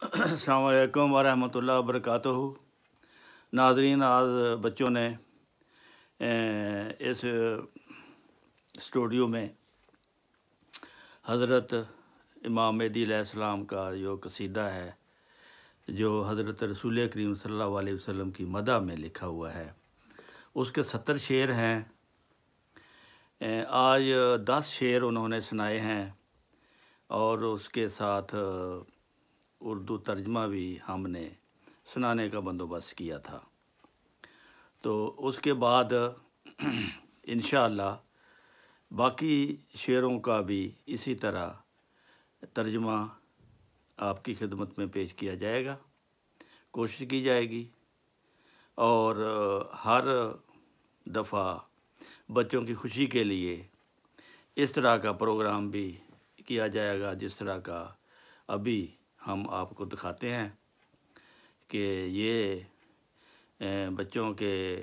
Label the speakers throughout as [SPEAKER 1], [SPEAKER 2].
[SPEAKER 1] अस्सलाम वालेकुम वरहमतुल्लाहि वबरकातुहू। नाज़रीन, आज बच्चों ने इस स्टूडियो में हज़रत इमाम मेहदी अलैहिस्सलाम का जो कसीदा है, जो हज़रत रसूल करीम सल्लल्लाहु अलैहि वसल्लम की मदह में लिखा हुआ है, उसके 70 शेर हैं। आज 10 शेर उन्होंने सुनाए हैं और उसके साथ उर्दू तर्जमा भी हमने सुनाने का बंदोबस्त किया था। तो उसके बाद इंशाअल्लाह बाकी शेरों का भी इसी तरह तर्जमा आपकी खिदमत में पेश किया जाएगा, कोशिश की जाएगी। और हर दफ़ा बच्चों की खुशी के लिए इस तरह का प्रोग्राम भी किया जाएगा, जिस तरह का अभी हम आपको दिखाते हैं कि ये बच्चों के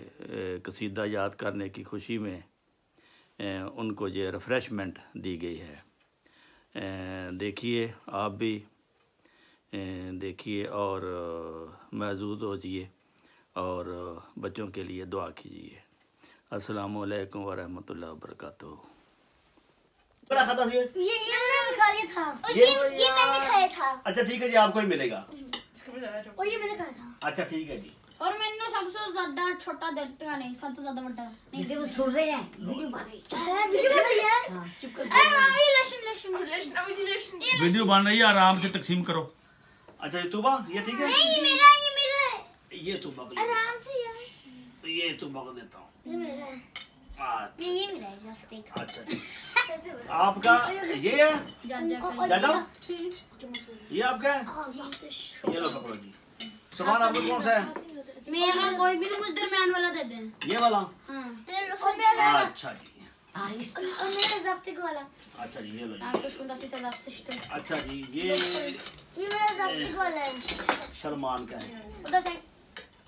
[SPEAKER 1] कसीदा याद करने की खुशी में उनको ये रिफ़्रेशमेंट दी गई है। देखिए, आप भी देखिए और मौजूद हो जाइए और बच्चों के लिए दुआ कीजिए। अस्सलामु अलैकुम वरहमतुल्लाहि वबरकातुहू।
[SPEAKER 2] ये मैंने खा लिया था। और
[SPEAKER 3] ये मैंने खाया था।
[SPEAKER 4] अच्छा ठीक है जी, आपको ही मिलेगा।
[SPEAKER 2] और ये मैंने खाया था।
[SPEAKER 4] अच्छा ठीक है जी।
[SPEAKER 3] और मैंने सबसे ज्यादा छोटा देता नहीं, सबसे ज्यादा बड़ा नहीं।
[SPEAKER 5] वो सुन रहे हैं, वीडियो बन रही
[SPEAKER 2] है। वीडियो बन रही है।
[SPEAKER 5] हां, चुप कर।
[SPEAKER 1] वीडियो बन रही है, आराम से तकसीम करो।
[SPEAKER 4] अच्छा ये तूबा, ये ठीक है।
[SPEAKER 3] नहीं, ये मेरा है।
[SPEAKER 4] ये तूबा को
[SPEAKER 3] आराम से यार।
[SPEAKER 4] ये तूबा को देता हूँ।
[SPEAKER 2] ये मेरा है।
[SPEAKER 4] अच्छा
[SPEAKER 3] ये मेरा है, जस्ट देख।
[SPEAKER 4] अच्छा आपका ये है
[SPEAKER 3] जा
[SPEAKER 4] ये आपका है। ये लो पकड़ो जी। सामान आपका कौन सा है?
[SPEAKER 3] मेरा कोई भी मुझे दरमियान वाला दे दे।
[SPEAKER 4] ये वाला।
[SPEAKER 3] हां,
[SPEAKER 2] और मेरा
[SPEAKER 4] अच्छा जी।
[SPEAKER 2] और मेरा ज़ाफ्ते वाला।
[SPEAKER 4] अच्छा जी, ये लो जी।
[SPEAKER 3] आपको सुंदर सी तलाश थे।
[SPEAKER 4] अच्छा जी, ये
[SPEAKER 2] मेरा ज़ाफ्ते वाला है।
[SPEAKER 4] सलमान का है।
[SPEAKER 3] उधर से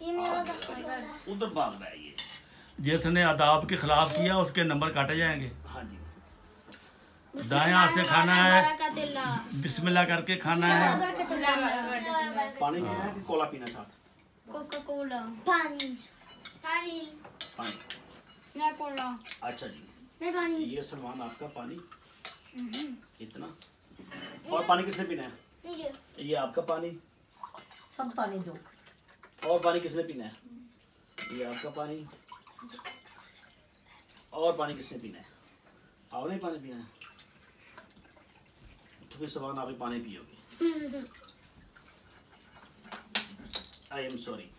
[SPEAKER 2] ये मेरा ज़ाफ्ते वाला है।
[SPEAKER 4] उधर भाग रहा है ये।
[SPEAKER 1] जिसने अदाब के खिलाफ किया उसके नंबर काटे जाएंगे।
[SPEAKER 4] हाँ जी।
[SPEAKER 1] दाएं हाथ से खाना है,
[SPEAKER 3] बरकतिल्ला।
[SPEAKER 1] बिस्मिल्लाह करके खाना है।
[SPEAKER 4] पानी पीना है कि कोला पीना साथ?
[SPEAKER 3] Coca Cola.
[SPEAKER 2] पानी।
[SPEAKER 3] पानी।
[SPEAKER 4] पानी।
[SPEAKER 3] मैं कोला।
[SPEAKER 4] अच्छा जी,
[SPEAKER 2] मैं पानी।
[SPEAKER 4] ये सलमान आपका पानी इतना। और पानी किसने पीना है? ये आपका पानी।
[SPEAKER 5] सब पानी दो।
[SPEAKER 4] और पानी किसने पीना है? ये आपका पानी। और पानी किसने पीना है? आपने पानी पीना है तो फिर सलमान आप ही पानी पियोगे। I am sorry.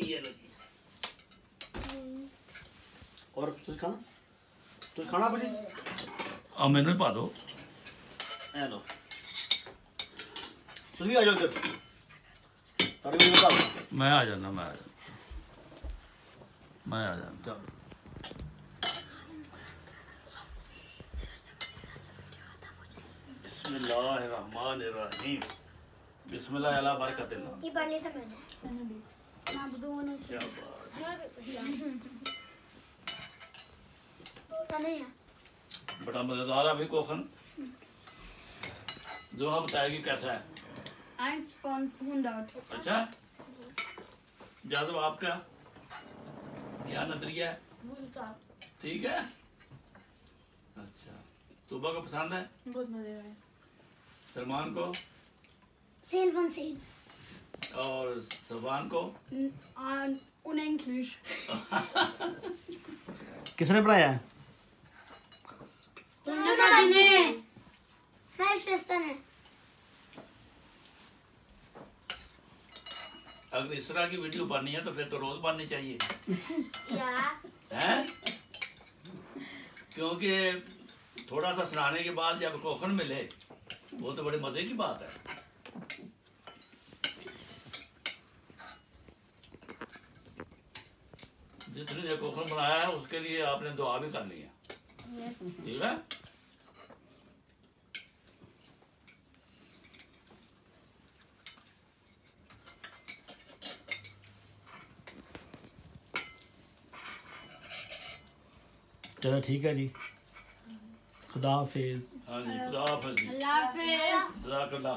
[SPEAKER 4] ये लगी। और तुझे खाना बड़ी
[SPEAKER 1] अब मैंने पा दो।
[SPEAKER 4] हेलो, तुम भी आ जाओ इधर। तारे भी बता दो।
[SPEAKER 1] मैं आ जाना, मैं आ जाना।
[SPEAKER 4] चलो। बिस्मिल्लाहिर्रहमानिर्रहीम। बिस्मिल्लाह अला बरकतिल्लाह।
[SPEAKER 2] ये पानी था मैंने।
[SPEAKER 3] ना दोनों से।
[SPEAKER 4] क्या बात
[SPEAKER 2] नहीं है।
[SPEAKER 1] है। बड़ा मजेदार है अभी कोखन। जो हम बताएगी कैसा है।
[SPEAKER 3] 1 von 100।
[SPEAKER 1] अच्छा, जादव आपका क्या नजरिया है? ठीक है। अच्छा, तूबा को पसंद है?
[SPEAKER 3] बहुत मजेदार है।
[SPEAKER 1] सलमान को
[SPEAKER 2] 10 von 10।
[SPEAKER 1] और सलमान को
[SPEAKER 3] Unendlich।
[SPEAKER 4] किसने बनाया है?
[SPEAKER 2] मैं श्रेष्ठ है।
[SPEAKER 1] अगर इस तरह की वीडियो बननी है तो फिर तो रोज बननी चाहिए
[SPEAKER 3] या
[SPEAKER 1] हैं? क्योंकि थोड़ा सा सुनाने के बाद जब कोखन मिले वो तो बड़े मजे की बात है। जिसने ये कोखन बनाया है उसके लिए आपने दुआ भी करनी है, ठीक है?
[SPEAKER 4] चलो ठीक है जी, खुदा हाफिज।
[SPEAKER 1] हाँ जी, खुदा हाफ़िज़ जी।
[SPEAKER 3] अल्लाह हाफिज़।
[SPEAKER 1] जज़ाकल्लाह।